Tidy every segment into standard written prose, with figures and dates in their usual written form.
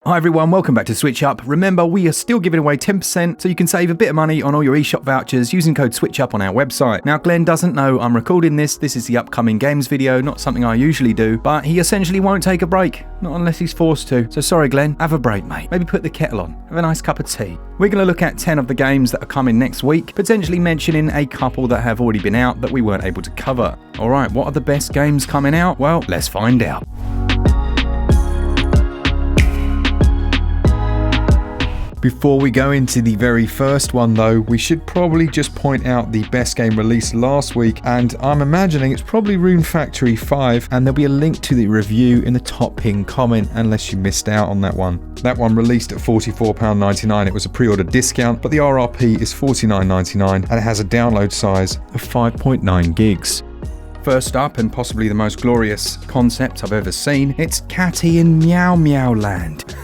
Hi everyone, welcome back to SwitchUp. Remember, we are still giving away 10%, so you can save a bit of money on all your eShop vouchers using code SwitchUp on our website. Now, Glen doesn't know I'm recording this. This is the upcoming games video, not something I usually do, but he essentially won't take a break, not unless he's forced to. So sorry, Glen, have a break, mate. Maybe put the kettle on, have a nice cup of tea. We're going to look at 10 of the games that are coming next week, potentially mentioning a couple that have already been out that we weren't able to cover. Alright, what are the best games coming out? Well, let's find out. Before we go into the very first one though, we should probably just point out the best game released last week, and I'm imagining it's probably Rune Factory 5, and there'll be a link to the review in the top pinned comment unless you missed out on that one. That one released at £44.99, it was a pre-order discount, but the RRP is £49.99 and it has a download size of 5.9 gigs. First up, and possibly the most glorious concept I've ever seen, it's Catie in MeowmeowLand.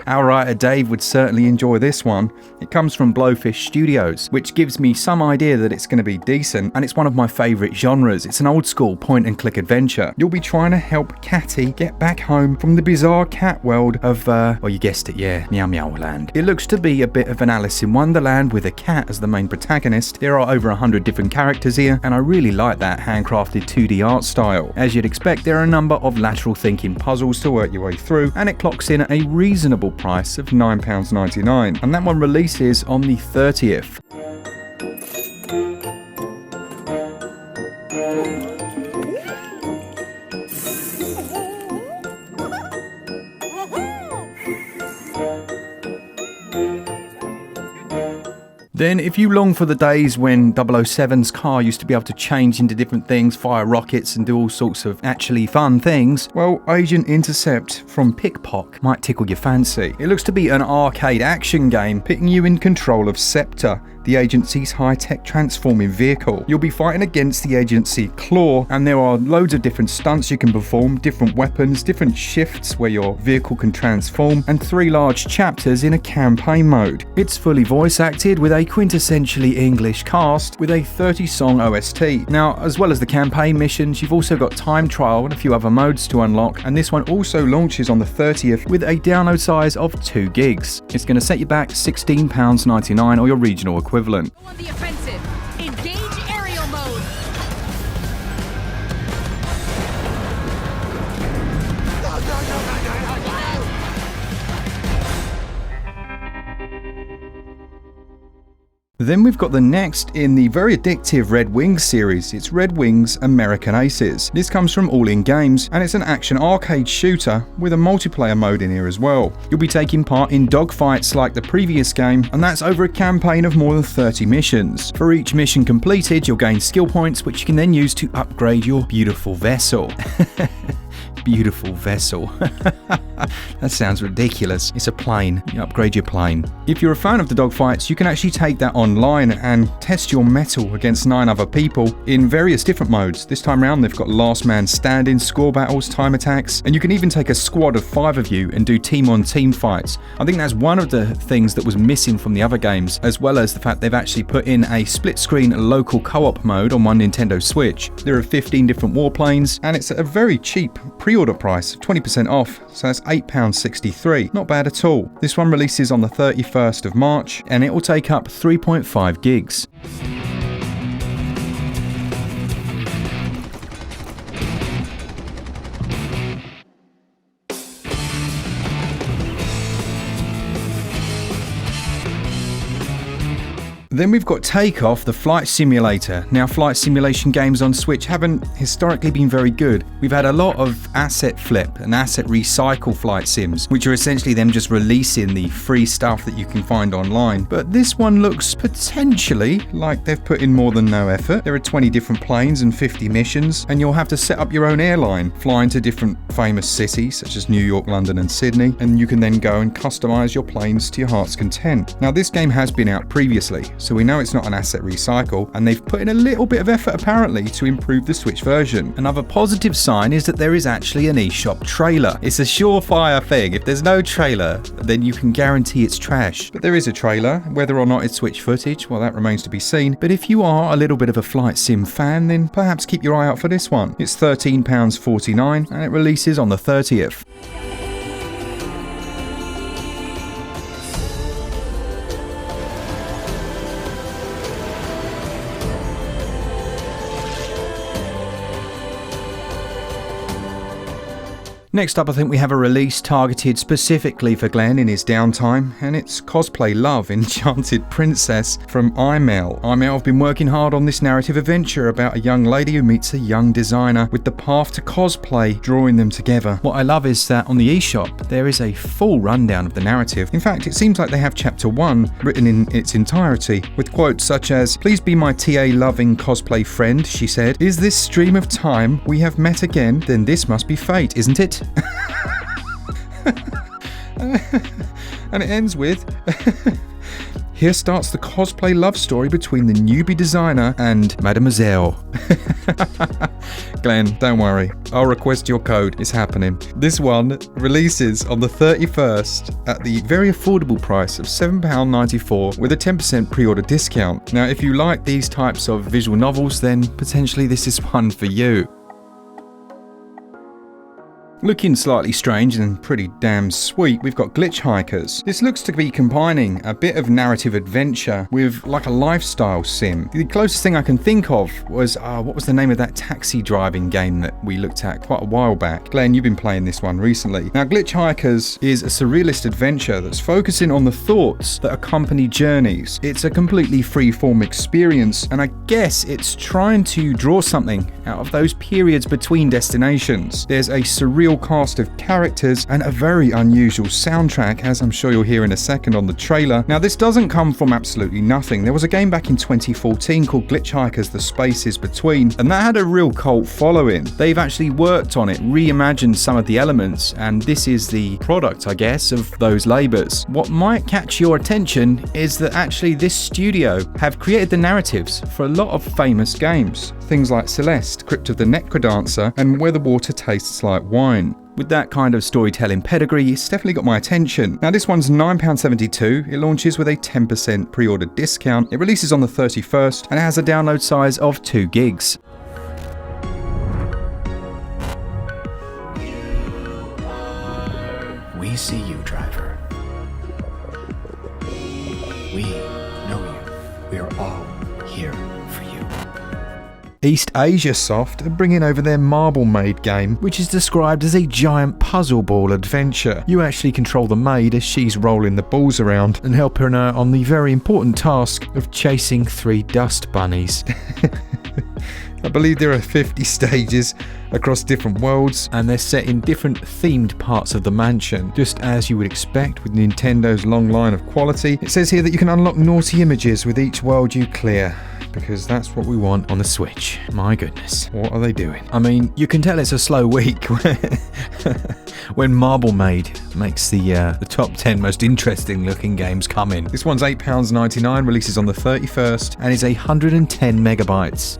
Our writer Dave would certainly enjoy this one. It comes from Blowfish Studios, which gives me some idea that it's going to be decent, and it's one of my favourite genres. It's an old school point and click adventure. You'll be trying to help Catie get back home from the bizarre cat world of, well, you guessed it, yeah, MeowmeowLand. It looks to be a bit of an Alice in Wonderland with a cat as the main protagonist. There are over 100 different characters here, and I really like that handcrafted 2D art style. As you'd expect, there are a number of lateral thinking puzzles to work your way through, and it clocks in at a reasonable price of £9.99, and that one releases on the 30th. Then, if you long for the days when 007's car used to be able to change into different things, fire rockets and do all sorts of actually fun things, well, Agent Intercept from Pickpock might tickle your fancy. It looks to be an arcade action game, putting you in control of Scepter, the agency's high-tech transforming vehicle. You'll be fighting against the agency Claw, and there are loads of different stunts you can perform, different weapons, different shifts where your vehicle can transform, and 3 large chapters in a campaign mode. It's fully voice acted with a quintessentially English cast with a 30-song OST. Now, as well as the campaign missions, you've also got time trial and a few other modes to unlock, and this one also launches on the 30th with a download size of 2 gigs. It's going to set you back £16.99 or your regional equivalent. On the offensive. Engage aerial mode. Then we've got the next in the very addictive Red Wings series. It's Red Wings American Aces. This comes from All In Games, and it's an action arcade shooter with a multiplayer mode in here as well. You'll be taking part in dogfights like the previous game, and that's over a campaign of more than 30 missions. For each mission completed, you'll gain skill points, which you can then use to upgrade your beautiful vessel. Beautiful vessel. That sounds ridiculous. It's a plane. You upgrade your plane. If you're a fan of the dogfights, you can actually take that online and test your mettle against 9 other people in various different modes. This time around, they've got last man standing, score battles, time attacks, and you can even take a squad of 5 of you and do team-on-team fights. I think that's one of the things that was missing from the other games, as well as the fact they've actually put in a split-screen local co-op mode on one Nintendo Switch. There are 15 different warplanes, and it's at a very cheap pre-order price, 20% off, so that's £8.63. Not bad at all. This one releases on the 31st of March, and it will take up 3.5 gigs. Then we've got Takeoff, the flight simulator. Now, flight simulation games on Switch haven't historically been very good. We've had a lot of asset flip and asset recycle flight sims, which are essentially them just releasing the free stuff that you can find online. But this one looks potentially like they've put in more than no effort. There are 20 different planes and 50 missions, and you'll have to set up your own airline, flying to different famous cities such as New York, London and Sydney, and you can then go and customize your planes to your heart's content. Now, this game has been out previously, so we know it's not an asset recycle, and they've put in a little bit of effort apparently to improve the Switch version. Another positive sign is that there is actually an eShop trailer. It's a surefire thing. If there's no trailer, then you can guarantee it's trash. But there is a trailer. Whether or not it's Switch footage, well, that remains to be seen. But if you are a little bit of a flight sim fan, then perhaps keep your eye out for this one. It's £13.49 and it releases on the 30th. Next up, I think we have a release targeted specifically for Glen in his downtime, and it's Cosplay Love Enchanted Princess from iMeow. iMeow have been working hard on this narrative adventure about a young lady who meets a young designer, with the path to cosplay drawing them together. What I love is that on the eShop there is a full rundown of the narrative. In fact, it seems like they have chapter 1 written in its entirety, with quotes such as, "Please be my TA loving cosplay friend," she said. "Is this stream of time we have met again? Then this must be fate, isn't it?" And it ends with, "Here starts the cosplay love story between the newbie designer and Mademoiselle." Glen, don't worry, I'll request your code, it's happening. This one releases on the 31st at the very affordable price of £7.94 with a 10% pre-order discount. Now, if you like these types of visual novels, then potentially this is one for you. Looking slightly strange and pretty damn sweet, we've got Glitchhikers. This looks to be combining a bit of narrative adventure with like a lifestyle sim. The closest thing I can think of was, what was the name of that taxi driving game that we looked at quite a while back? Glen, you've been playing this one recently. Now, Glitchhikers is a surrealist adventure that's focusing on the thoughts that accompany journeys. It's a completely free-form experience, and I guess it's trying to draw something out of those periods between destinations. There's a surreal cast of characters and a very unusual soundtrack, as I'm sure you'll hear in a second on the trailer. Now, this doesn't come from absolutely nothing. There was a game back in 2014 called Glitchhikers The Spaces Between, and that had a real cult following. They've actually worked on it, reimagined some of the elements, and this is the product, I guess, of those labours. What might catch your attention is that actually this studio have created the narratives for a lot of famous games. Things like Celeste, Crypt of the Necrodancer, and Where the Water Tastes Like Wine. With that kind of storytelling pedigree, it's definitely got my attention. Now, this one's £9.72. It launches with a 10% pre-order discount. It releases on the 31st and it has a download size of 2 gigs. We see you, driver. We know you. We are all here for you. East Asia Soft are bringing over their Maid game, which is described as a giant puzzle ball adventure. You actually control the maid as she's rolling the balls around and helping her on the very important task of chasing 3 dust bunnies. I believe there are 50 stages across different worlds, and they're set in different themed parts of the mansion, just as you would expect with Nintendo's long line of quality. It says here that you can unlock naughty images with each world you clear, because that's what we want on the Switch. My goodness, what are they doing? I mean, you can tell it's a slow week when Maid makes the top 10 most interesting looking games come in. This one's £8.99, releases on the 31st, and is 110 megabytes.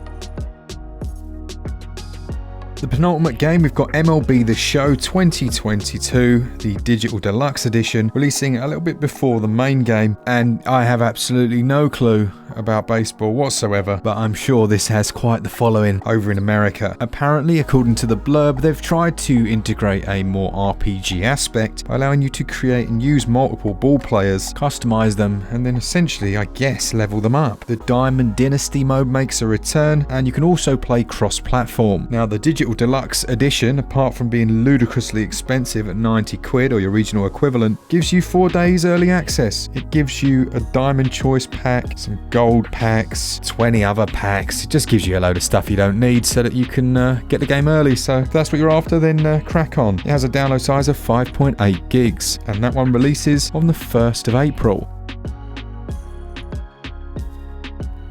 The penultimate game, we've got MLB The Show 2022, the Digital Deluxe Edition, releasing a little bit before the main game, and I have absolutely no clue about baseball whatsoever, but I'm sure this has quite the following over in America. Apparently, according to the blurb, they've tried to integrate a more RPG aspect by allowing you to create and use multiple ball players, customize them, and then essentially, I guess, level them up. The Diamond Dynasty mode makes a return, and you can also play cross-platform. Now, the Digital Deluxe Edition, apart from being ludicrously expensive at 90 quid or your regional equivalent, gives you 4 days early access. It gives you a Diamond Choice pack, some gold packs, 20 other packs. It just gives you a load of stuff you don't need so that you can get the game early. So if that's what you're after, then crack on. It has a download size of 5.8 gigs, and that one releases on the 1st of April.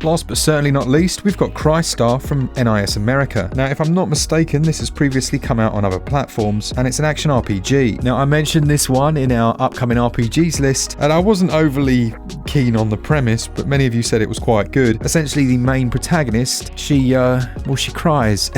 Last but certainly not least, we've got CRYSTAR from NIS America. Now, if I'm not mistaken, this has previously come out on other platforms, and it's an action RPG. Now, I mentioned this one in our upcoming RPGs list, and I wasn't overly keen on the premise, but many of you said it was quite good. Essentially, the main protagonist, she cries.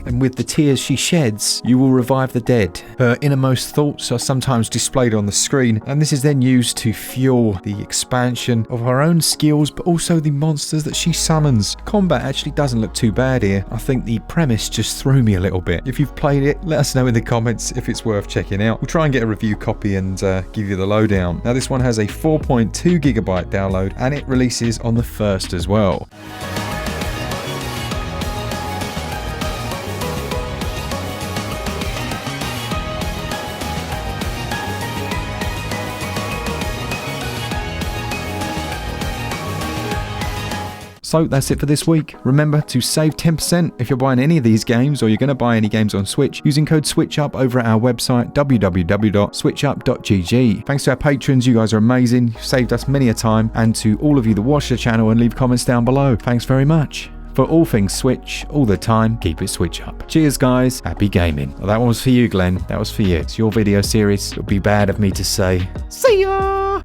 And with the tears she sheds, you will revive the dead. Her innermost thoughts are sometimes displayed on the screen, and this is then used to fuel the expansion of her own skills, but also the monsters that she summons. Combat actually doesn't look too bad here. I think the premise just threw me a little bit. If you've played it, let us know in the comments if it's worth checking out. We'll try and get a review copy and give you the lowdown. Now, this one has a 4.2 gigabyte download, and it releases on the 1st as well. So that's it for this week. Remember to save 10% if you're buying any of these games or you're going to buy any games on Switch using code SwitchUp over at our website www.switchup.gg. Thanks to our patrons, you guys are amazing. You've saved us many a time, and to all of you that watch the channel and leave comments down below, thanks very much. For all things Switch, all the time, keep it Switch up. Cheers guys, happy gaming. Well, that one was for you, Glen. That was for you. It's your video series. It'll be bad of me to say. See ya!